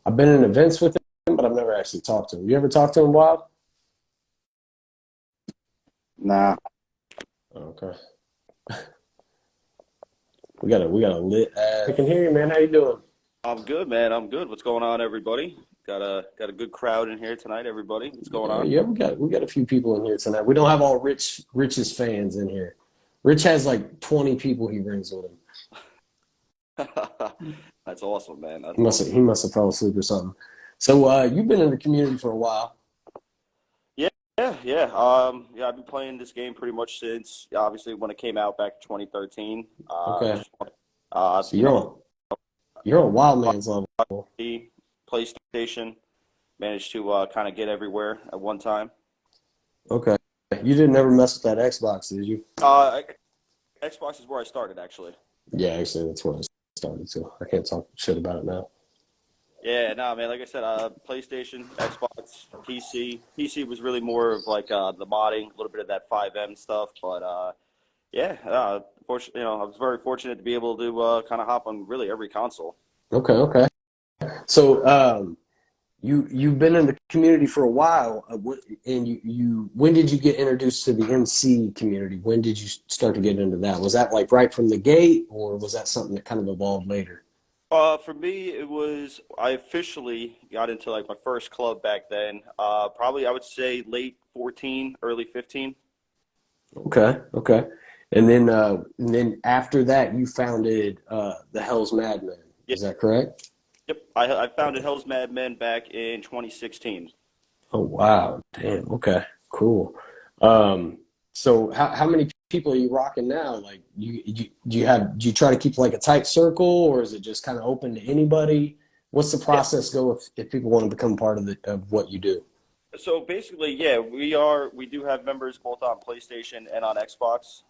I've been in events with him, but I've never actually talked to him. You ever talked to him, Wild? Nah, Okay. We got a lit ass. I can hear you, man. How you doing? I'm good, man. I'm good. What's going on, everybody? Got a good crowd in here tonight, everybody. What's going Yeah, on? yeah, we got a few people in here tonight. We don't have all Rich's fans in here. Rich has like 20 people he brings with him. That's awesome, man. He That's must have awesome. he must have fell asleep or something. So you've been in the community for a while. Yeah, yeah. Yeah, I've been playing this game pretty much since obviously when it came out back in 2013. Okay. Just So you know, you're on Wild Man's level. the PlayStation managed to kind of get everywhere at one time. Okay. You didn't ever mess with that Xbox, did you? Uh, Xbox is where I started, actually. Yeah, actually that's where I started too. I can't talk shit about it now. Yeah, no, man. Like I said, PlayStation, Xbox, PC. PC was really more of like the modding, a little bit of that 5M stuff. But yeah, fortunately, I was very fortunate to be able to kind of hop on really every console. Okay, okay. So you've been in the community for a while, and you when did you get introduced to the MC community? When did you start to get into that? Was that like right from the gate, or was that something that kind of evolved later? For me, it was I officially got into like my first club back then. Probably I would say late 14, early 15. Okay, okay. And then after that, you founded the Hell's Madmen. Yep, Is that correct? yep. I founded Hell's Mad Men back in 2016. Oh wow, damn. Okay, cool. Um, so how many people are you rocking now? Like do you try to keep like a tight circle, or is it just kind of open to anybody? What's the Yeah. process go if people want to become part of the of what you do? So basically, yeah, we do have members both on PlayStation and on Xbox.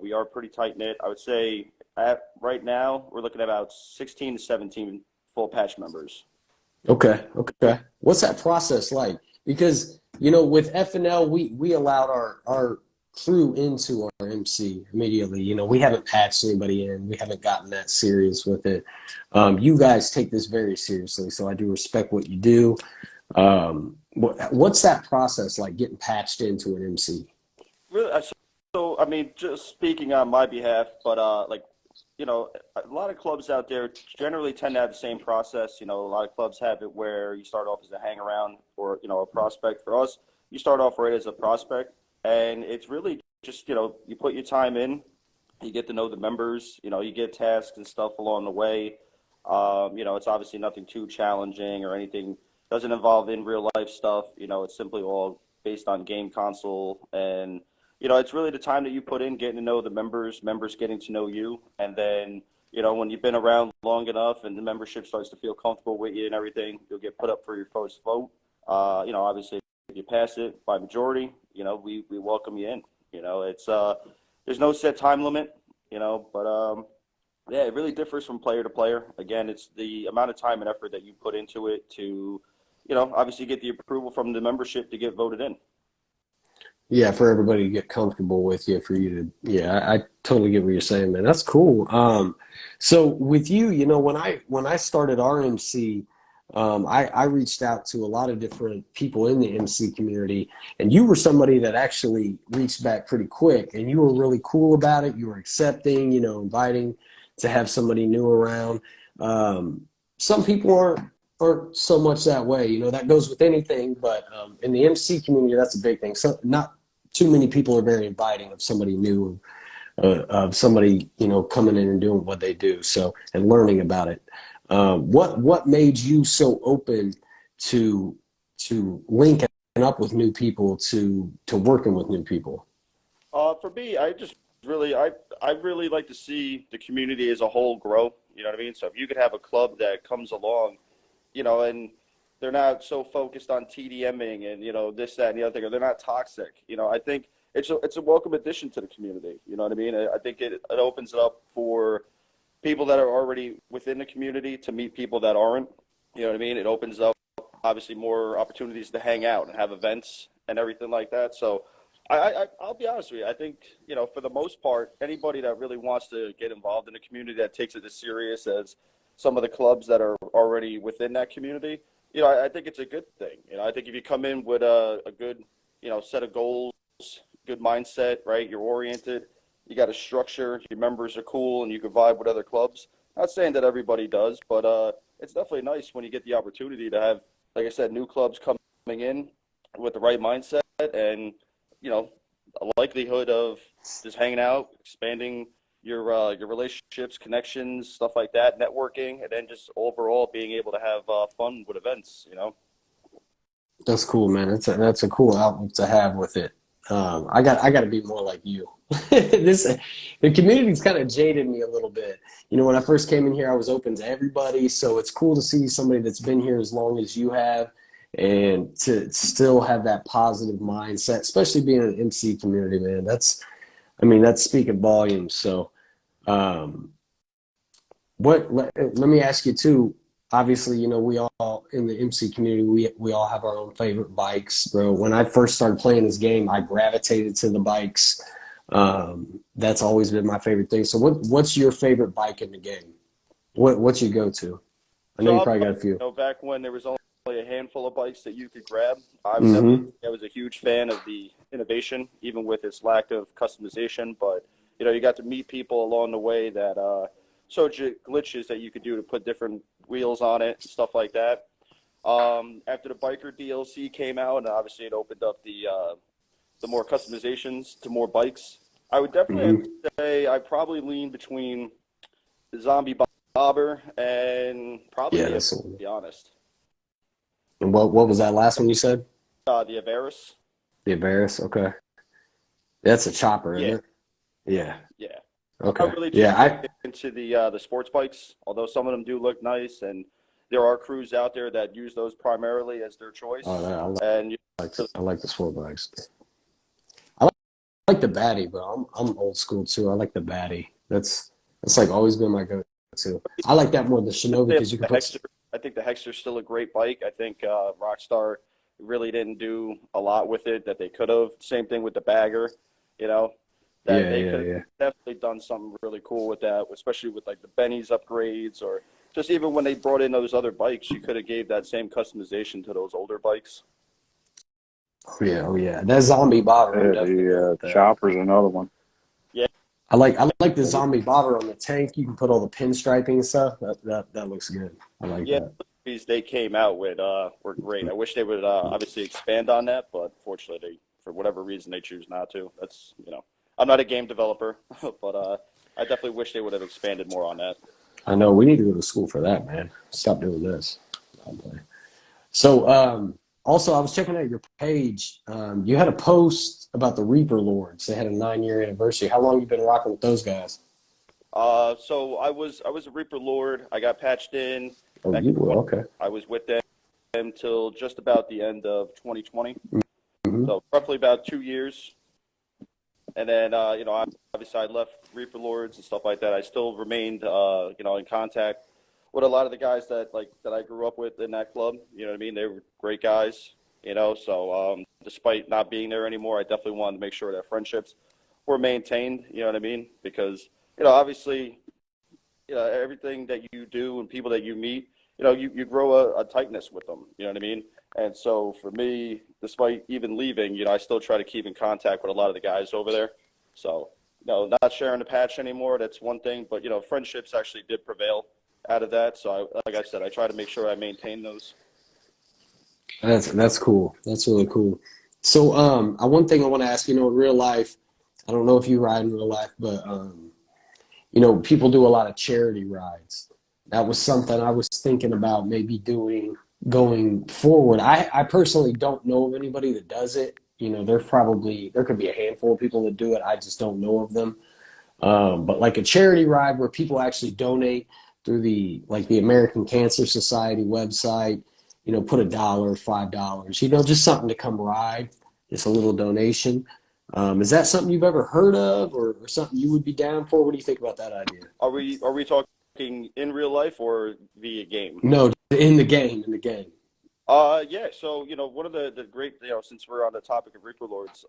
We are pretty tight knit. I would say at right now we're looking at about 16 to 17 full patch members. Okay, okay. What's that process like? Because with FNL, we allowed our crew into our MC immediately. We haven't patched anybody in. We haven't gotten that serious with it. You guys take this very seriously, so I do respect what you do. What's that process like getting patched into an MC? Really, I mean, just speaking on my behalf, but like a lot of clubs out there generally tend to have the same process. A lot of clubs have it where you start off as a hang around or a prospect. For us, you start off right as a prospect, and it's really just you put your time in, you get to know the members, you get tasks and stuff along the way. It's obviously nothing too challenging or anything. Doesn't involve in real life stuff. It's simply all based on game console and it's really the time that you put in getting to know the members, members getting to know you, and then when you've been around long enough and the membership starts to feel comfortable with you and everything, you'll get put up for your first vote. Obviously, if you pass it by majority, we welcome you in. It's there's no set time limit, but yeah, it really differs from player to player. Again, it's the amount of time and effort that you put into it to, obviously get the approval from the membership to get voted in. Yeah, for everybody to get comfortable with you, for you to, yeah, I totally get what you're saying, man. That's cool. So with you, when I started RMC, I reached out to a lot of different people in the MC community, and you were somebody that actually reached back pretty quick, and you were really cool about it. You were accepting, inviting to have somebody new around. Some people aren't so much that way. That goes with anything, but in the MC community, that's a big thing. So not too many people are very inviting of somebody new, of somebody coming in and doing what they do. So and learning about it. What made you so open to linking up with new people, to working with new people? For me, I really like to see the community as a whole grow. You know what I mean? So if you could have a club that comes along, and they're not so focused on TDMing and this, that, and the other thing, or they're not toxic. I think it's a welcome addition to the community. You know what I mean? I think it opens it up for people that are already within the community to meet people that aren't. You know what I mean? It opens up obviously more opportunities to hang out and have events and everything like that. So I'll be honest with you. I think for the most part, anybody that really wants to get involved in the community that takes it as serious as some of the clubs that are already within that community, you know, I think it's a good thing. You know, I think if you come in with a good, you know, set of goals, good mindset, right? You're oriented, you got a structure, your members are cool, and you can vibe with other clubs. Not saying that everybody does, but it's definitely nice when you get the opportunity to have, like I said, new clubs coming in with the right mindset and, you know, a likelihood of just hanging out, expanding your relationships, connections, stuff like that, networking, and then just overall being able to have fun with events. You know. That's cool, man. That's a cool outlook to have with it. I got to be more like you. The community's kind of jaded me a little bit. You know, when I first came in here, I was open to everybody, so it's cool to see somebody that's been here as long as you have, and to still have that positive mindset, especially being in an MC community, man. I mean, that's speaking volumes. So, um, let me ask you too. Obviously, you know, we all in the MC community, we all have our own favorite bikes, bro. When I first started playing this game, I gravitated to the bikes. That's always been my favorite thing. So what's your favorite bike in the game? What's your go-to? I know So you probably got a few. you know, back when there was only a handful of bikes that you could grab, Mm-hmm. I was a huge fan of the innovation, even with its lack of customization. But you know, you got to meet people along the way that showed you glitches that you could do to put different wheels on it, stuff like that. After the biker DLC came out, and obviously it opened up the more customizations to more bikes. I would definitely have Mm-hmm. to say I probably lean between the Zombie Bobber and probably Yeah, the that's Averus, the to one. be honest. And what was that last one you said? The Averus. The Avaris. Okay, that's a chopper, isn't Yeah, it? Yeah. yeah. I'm Okay. not really too Yeah. big into the sports bikes, although some of them do look nice, and there are crews out there that use those primarily as their choice. I And you I like the sport bikes. I like the Batty, but I'm old school too. I like the Batty. That's like always been my go-to. I like that more than the Shinobi know, because you can the put. Hexter. I think the Hexter's still a great bike. I think Rockstar really didn't do a lot with it that they could have. Same thing with the Bagger. You know, that Yeah, they yeah, could have yeah. definitely done something really cool with that, especially with like the Benny's upgrades or just even when they brought in those other bikes, you could have gave that same customization to those older bikes. Oh yeah, oh yeah. That zombie bobber, I'm Yeah, definitely down the with that. chopper's another one. Yeah, I like the zombie bobber on the tank. You can put all the pinstriping and stuff. That looks good. I like yeah. that. These they came out with were great. I wish they would obviously expand on that, but fortunately, they for whatever reason they choose not to. That's you know, I'm not a game developer, but I definitely wish they would have expanded more on that. I know we need to go to school for that, man. Stop doing this. I'm playing. So, also, I was checking out your page. You had a post about the Reaper Lords. They had a 9-year anniversary. How long you been rocking with those guys? So I was a Reaper Lord. I got patched in Oh, back you in were 20. okay. I was with them till just about the end of 2020. Hmm. So roughly about 2 years. And then you know, obviously I left Reaper Lords and stuff like that. I still remained you know, in contact with a lot of the guys that I grew up with in that club. You know what I mean? They were great guys. You know, so despite not being there anymore, I definitely wanted to make sure that friendships were maintained. You know what I mean? Because you know, obviously, you know, everything that you do and people that you meet, you know, you grow a tightness with them. You know what I mean? And so for me, despite even leaving, you know, I still try to keep in contact with a lot of the guys over there. So, you know, not sharing the patch anymore, that's one thing, but, you know, friendships actually did prevail out of that. So, like I said, I try to make sure I maintain those. That's cool. That's really cool. So, one thing I want to ask, you know, in real life, I don't know if you ride in real life, but you know, people do a lot of charity rides. That was something I was thinking about maybe doing going forward. I personally don't know of anybody that does it. You know, there could be a handful of people that do it. I just don't know of them. But like a charity ride where people actually donate through the American Cancer Society website, you know, put $1, $5, you know, just something to come ride, just a little donation. Is that something you've ever heard of, or something you would be down for? What do you think about that idea? Are we talking in real life or via game? No, in the game. Yeah. So, you know, one of the great, you know, since we're on the topic of Reaper Lords,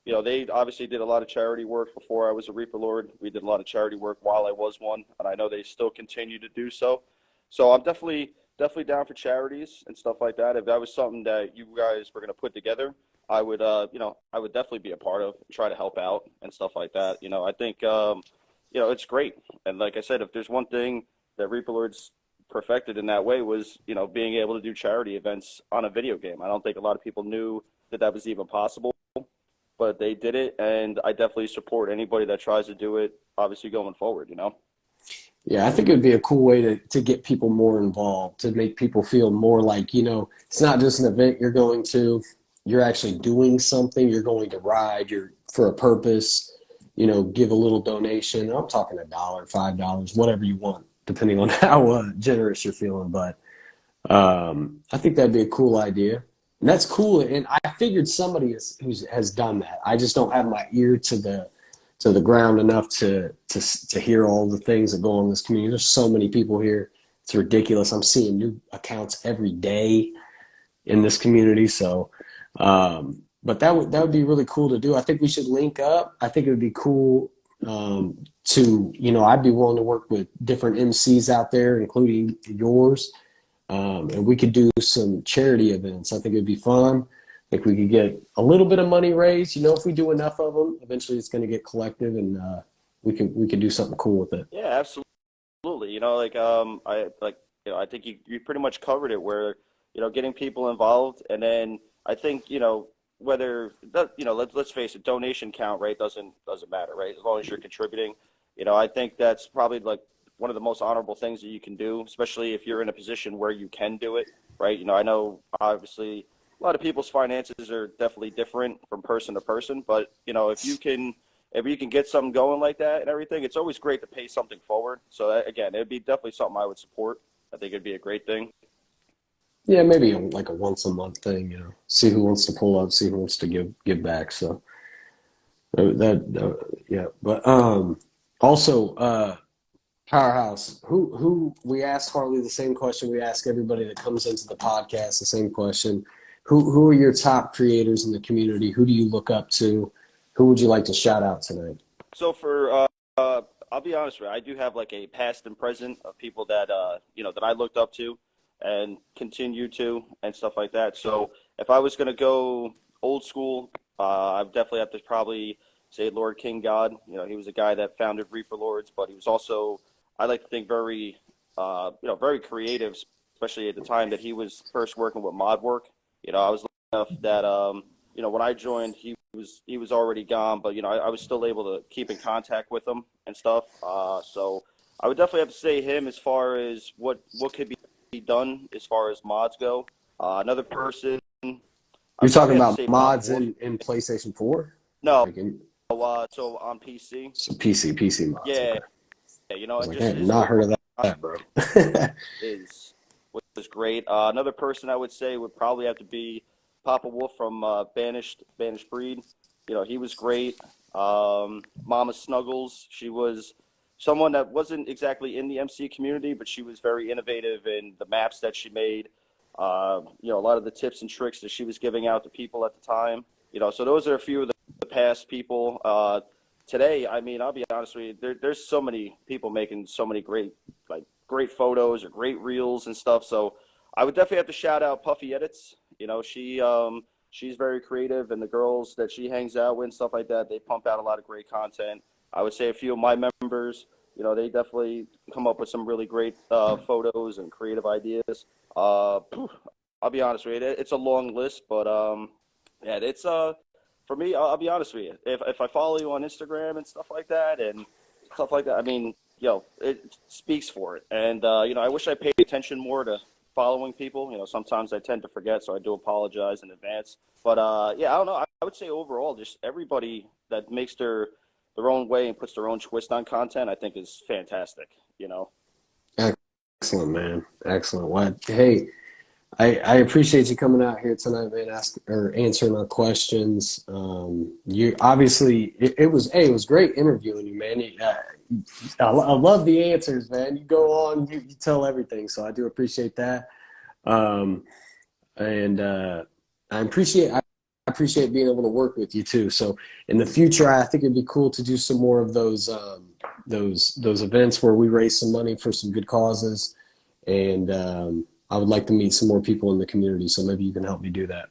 you know, they obviously did a lot of charity work before I was a Reaper Lord. We did a lot of charity work while I was one, and I know they still continue to do so. So I'm definitely down for charities and stuff like that. If that was something that you guys were going to put together, I would, you know, I would definitely be a part of, try to help out and stuff like that. You know, I think, you know, it's great. And like I said, if there's one thing that Reaper Lords perfected in that way was, you know, being able to do charity events on a video game. I don't think a lot of people knew that that was even possible, but they did it, and I definitely support anybody that tries to do it, obviously going forward, you know? Yeah, I think it would be a cool way to get people more involved, to make people feel more like, you know, it's not just an event you're going to, you're actually doing something, you're going to ride, you're for a purpose, you know, give a little donation. I'm talking $1, $5, whatever you want, depending on how generous you're feeling. But I think that'd be a cool idea. And that's cool. And I figured somebody has done that. I just don't have my ear to the ground enough to hear all the things that go on in this community. There's so many people here. It's ridiculous. I'm seeing new accounts every day in this community. So, but that would be really cool to do. I think we should link up. I think it would be cool to, you know, I'd be willing to work with different MCs out there, including yours. And we could do some charity events. I think it'd be fun. I think we could get a little bit of money raised. You know, if we do enough of them, eventually it's going to get collective, and we can do something cool with it. Yeah, absolutely. You know, like, you know, I think you pretty much covered it where, you know, getting people involved. And then I think, you know, whether that, you know, let's face it, donation count, right, doesn't matter, right? As long as you're contributing, you know, I think that's probably like one of the most honorable things that you can do, especially if you're in a position where you can do it, right? You know, I know obviously a lot of people's finances are definitely different from person to person, but you know, if you can get something going like that and everything, it's always great to pay something forward. So that, again, it'd be definitely something I would support. I think it'd be a great thing. Yeah, maybe like a once a month thing. You know, see who wants to pull up, see who wants to give back. So yeah. But also Powerhouse, who we asked Harley the same question we ask everybody that comes into the podcast, the same question. Who are your top creators in the community? Who do you look up to? Who would you like to shout out tonight? So for I'll be honest with you, I do have like a past and present of people that you know, that I looked up to and continue to and stuff like that. So if I was gonna go old school, I would definitely have to probably say Lord King God. You know, he was a guy that founded Reaper Lords, but he was also, I like to think, very you know, very creative, especially at the time that he was first working with mod work. You know, I was lucky enough that you know, when I joined, he was already gone, but you know, I was still able to keep in contact with him and stuff. So I would definitely have to say him as far as what could be done as far as mods go. Another person, I You're talking probably have to about say Papa mods Wolf. in PlayStation 4? No, Like in so on PC, so PC mods, yeah, okay. yeah, you I know, was and like, I just have his not heard of overall that, bro. is was great. Another person I would say would probably have to be Papa Wolf from Banished Breed. You know, he was great. Mama Snuggles, she was someone that wasn't exactly in the MC community, but she was very innovative in the maps that she made. You know, a lot of the tips and tricks that she was giving out to people at the time. You know, so those are a few of the past people. Today, I mean, I'll be honest with you, there's so many people making so many great photos or great reels and stuff. So I would definitely have to shout out Puffy Edits. You know, she's very creative, and the girls that she hangs out with and stuff like that, they pump out a lot of great content. I would say a few of my members, you know, they definitely come up with some really great photos and creative ideas. I'll be honest with you, it's a long list, but yeah, it's for me, I'll be honest with you. If I follow you on Instagram and stuff like that, I mean, you know, it speaks for it. And you know, I wish I paid attention more to following people. You know, sometimes I tend to forget, so I do apologize in advance. But yeah, I don't know. I would say overall, just everybody that makes their own way and puts their own twist on content, I think is fantastic. You know. Excellent, man. Excellent. Well, hey, I appreciate you coming out here tonight, man, answering our questions. You obviously it was great interviewing you, man. I love the answers, man. You go on, you tell everything, so I do appreciate that. And I appreciate appreciate being able to work with you too. So in the future, I think it'd be cool to do some more of those events where we raise some money for some good causes. And I would like to meet some more people in the community. So maybe you can help me do that.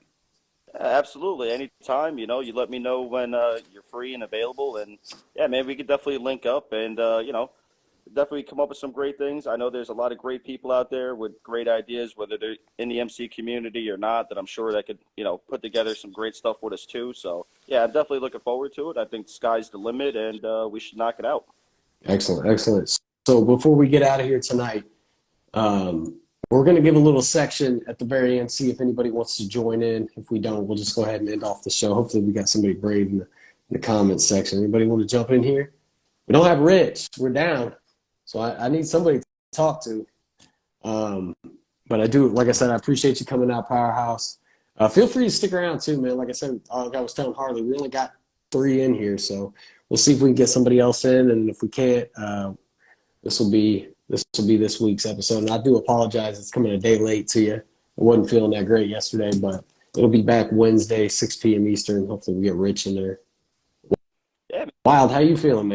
Absolutely. Anytime, you let me know when you're free and available. And yeah, man, we could definitely link up and, definitely come up with some great things. I know there's a lot of great people out there with great ideas, whether they're in the MC community or not, that I'm sure that could, put together some great stuff with us too. So yeah, I'm definitely looking forward to it. I think the sky's the limit and we should knock it out. Excellent, excellent. So before we get out of here tonight, we're going to give a little section at the very end, see if anybody wants to join in. If we don't, we'll just go ahead and end off the show. Hopefully we got somebody brave in the comments section. Anybody want to jump in here? We don't have Rich. We're down. So I need somebody to talk to. But I do, like I said, I appreciate you coming out, Powerhouse. Feel free to stick around too, man. Like I said, like I was telling Harley, we only got 3 in here. So we'll see if we can get somebody else in. And if we can't, this will be this week's episode. And I do apologize. It's coming a day late to you. I wasn't feeling that great yesterday, but it'll be back Wednesday, 6 p.m. Eastern. Hopefully we get Rich in there. Yeah. Wild, how you feeling, man?